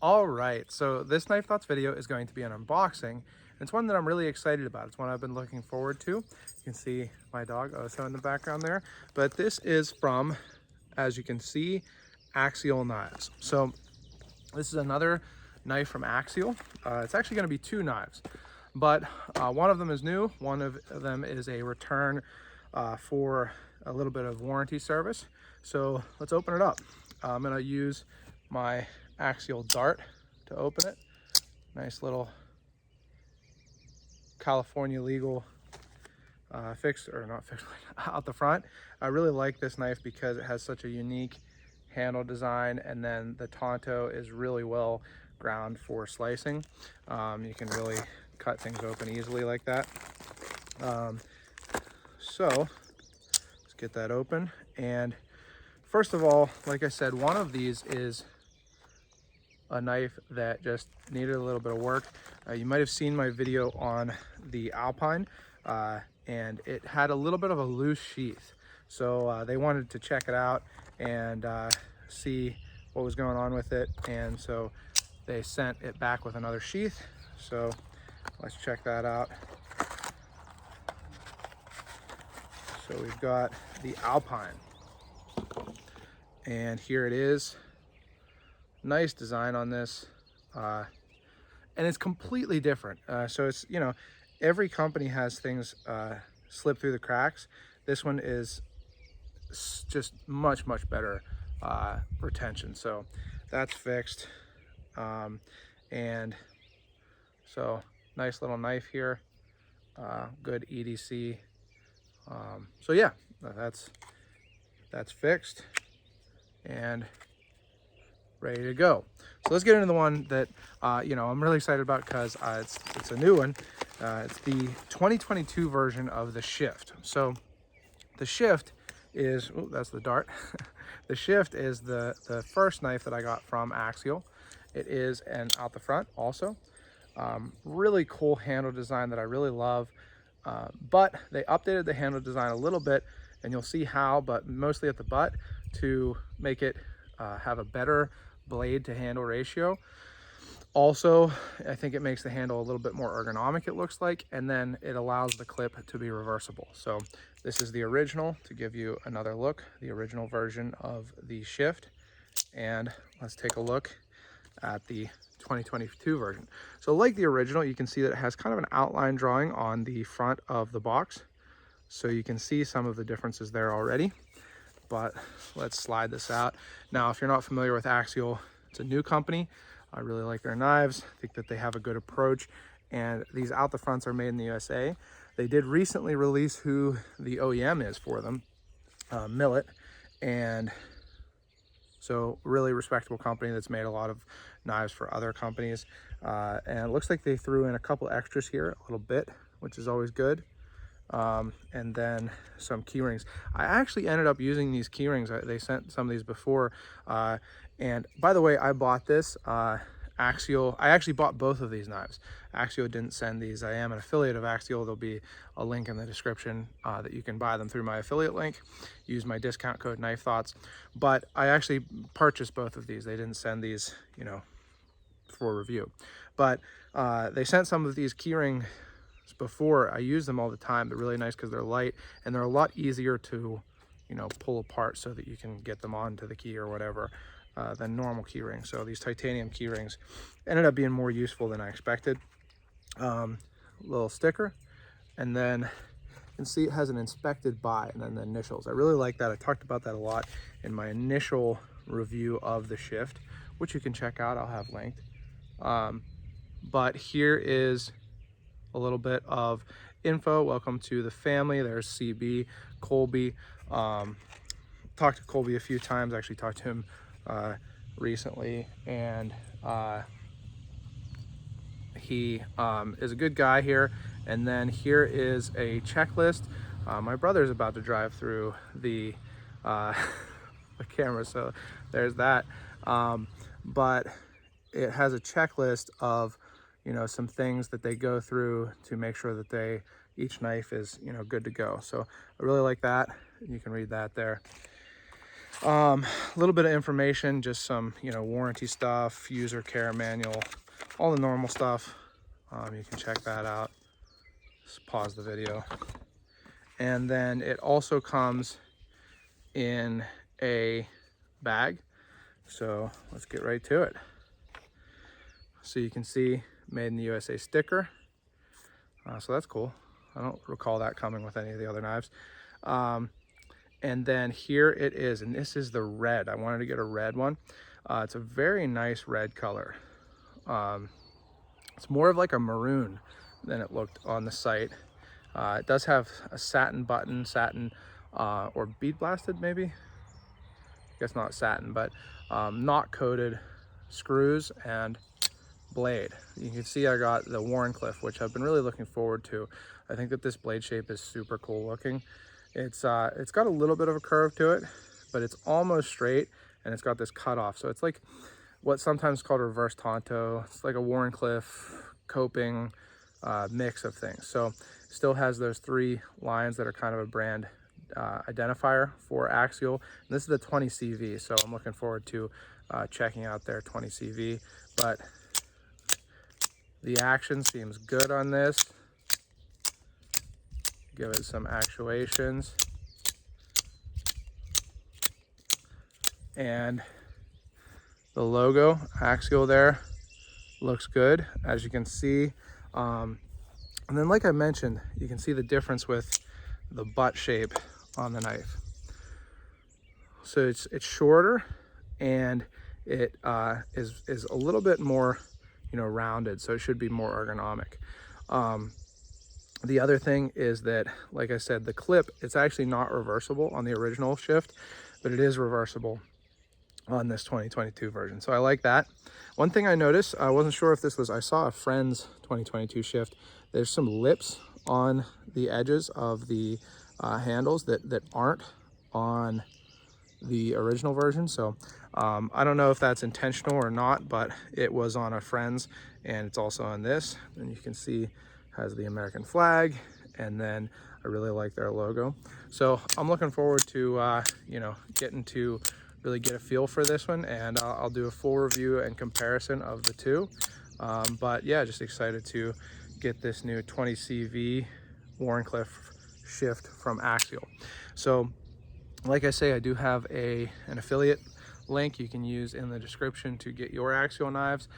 All right, so this Knife Thoughts video is going to be an unboxing. And it's one that I'm really excited about. It's one I've been looking forward to. You can see my dog Oso in the background there. But this is from, as you can see, Axial knives. So this is another knife from Axial. It's actually going to be two knives, but one of them is new. One of them is a return for a little bit of warranty service. So let's open it up. I'm going to use my Axial dart to open it. Nice little California legal fixed, or not fixed, out the front. I really like this knife because it has such a unique handle design, and then the Tonto is really well ground for slicing. You can really cut things open easily like that. So let's get that open. And first of all, like I said, one of these is a knife that just needed a little bit of work. You might have seen my video on the Alpine, and it had a little bit of a loose sheath. So they wanted to check it out and see what was going on with it. And so they sent it back with another sheath. So let's check that out. So we've got the Alpine, and here it is. Nice design on this, and it's completely different. So it's, you know, every company has things slip through the cracks. This one is just much better retention. So that's fixed, and so nice little knife here, good EDC. So yeah, that's fixed and ready to go. So let's get into the one that I'm really excited about because it's a new one. It's the 2022 version of the Shift. So the Shift is, oh, that's the dart. The Shift is the first knife that I got from Axial. It is an out the front also. Really cool handle design that I really love. But they updated the handle design a little bit, and you'll see how, but mostly at the butt, to make it have a better blade to handle ratio. Also, I think it makes the handle a little bit more ergonomic, it looks like, and then it allows the clip to be reversible. So this is the original, to give you another look, the original version of the Shift. And let's take a look at the 2022 version. So like the original, you can see that it has kind of an outline drawing on the front of the box. So you can see some of the differences there already. But let's slide this out. Now, if you're not familiar with Axial, it's a new company. I really like their knives. I think that they have a good approach, and these out the fronts are made in the USA. They did recently release who the OEM is for them, Millet, and so really respectable company that's made a lot of knives for other companies. And it looks like they threw in a couple extras here, a little bit, which is always good. And then some key rings. I actually ended up using these key rings. They sent some of these before. And by the way, I bought this Axial. I actually bought both of these knives. Axial didn't send these. I am an affiliate of Axial. There'll be a link in the description that you can buy them through my affiliate link. Use my discount code Knife Thoughts. But I actually purchased both of these. They didn't send these, for review. But they sent some of these key rings before. I use them all the time. They're really nice because they're light, and they're a lot easier to pull apart so that you can get them onto the key or whatever than normal key rings. So these titanium key rings ended up being more useful than I expected. Little sticker, and then you can see it has an inspected by and then the initials. I really like that. I talked about that a lot in my initial review of the Shift, which you can check out. I'll have linked. But here is a little bit of info. Welcome to the family. There's CB, Colby. Talked to Colby a few times. I actually talked to him recently, and he is a good guy here. And then here is a checklist. My brother's about to drive through the the camera, so there's that. But it has a checklist of some things that they go through to make sure that each knife is good to go. So I really like that. You can read that there. A little bit of information, just some, you know, warranty stuff, user care manual, all the normal stuff. You can check that out. Just pause the video. And then it also comes in a bag. So let's get right to it. So you can see made in the USA sticker. So that's cool. I don't recall that coming with any of the other knives. And then here it is, and this is the red. I wanted to get a red one. It's a very nice red color. It's more of like a maroon than it looked on the site. It does have a satin button, or bead blasted maybe. I guess not satin, but not coated screws and blade. You can see I got the Wharncliffe, which I've been really looking forward to. I think that this blade shape is super cool looking. It's got a little bit of a curve to it, but it's almost straight, and it's got this cutoff. So it's like what's sometimes called reverse Tonto. It's like a Wharncliffe coping mix of things. So still has those 3 lines that are kind of a brand identifier for Axial. And this is the 20 CV, so I'm looking forward to checking out their 20 CV. But the action seems good on this. Give it some actuations. And the logo, Axial there, looks good, as you can see. And then like I mentioned, you can see the difference with the butt shape on the knife. So it's shorter, and it is a little bit more, you know, rounded, so it should be more ergonomic. The other thing is that, like I said, the clip, it's actually not reversible on the original shift, but it is reversible on this 2022 version. So I like that. One thing I noticed, I wasn't sure if this was, I saw a friend's 2022 shift. There's some lips on the edges of the handles that aren't on the original version. So I don't know if that's intentional or not, but it was on a friend's, and it's also on this. And you can see has the American flag, and then I really like their logo. So I'm looking forward to you know, getting to really get a feel for this one, and I'll do a full review and comparison of the two. But yeah, just excited to get this new 20 CV Wharncliffe shift from Axial. So like I say, I do have an affiliate link you can use in the description to get your Axial knives.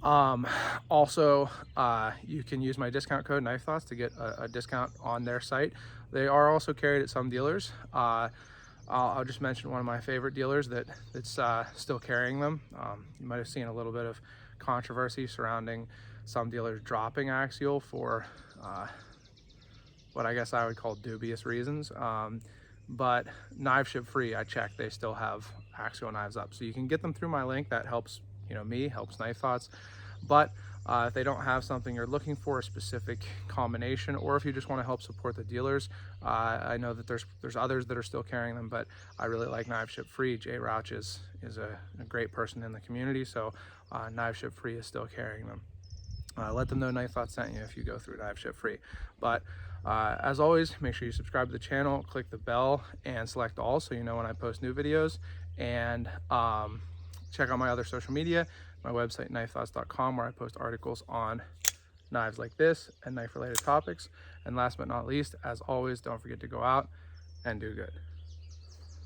Also, you can use my discount code Knife Thoughts to get a discount on their site. They are also carried at some dealers. I'll just mention one of my favorite dealers that's still carrying them. You might have seen a little bit of controversy surrounding some dealers dropping Axial for what I guess I would call dubious reasons. But Knife Ship Free, I checked, they still have Axial knives up. So you can get them through my link. That helps, you know, me, helps Knife Thoughts. But if they don't have something you're looking for, a specific combination, or if you just want to help support the dealers, I know that there's others that are still carrying them, but I really like Knife Ship Free. Jay Rouch is a great person in the community, so Knife Ship Free is still carrying them. Let them know Knife Thoughts sent you if you go through Knife Ship Free. But as always, make sure you subscribe to the channel, click the bell, and select all so you know when I post new videos. And check out my other social media, my website, knifethoughts.com, where I post articles on knives like this and knife-related topics. And last but not least, as always, don't forget to go out and do good.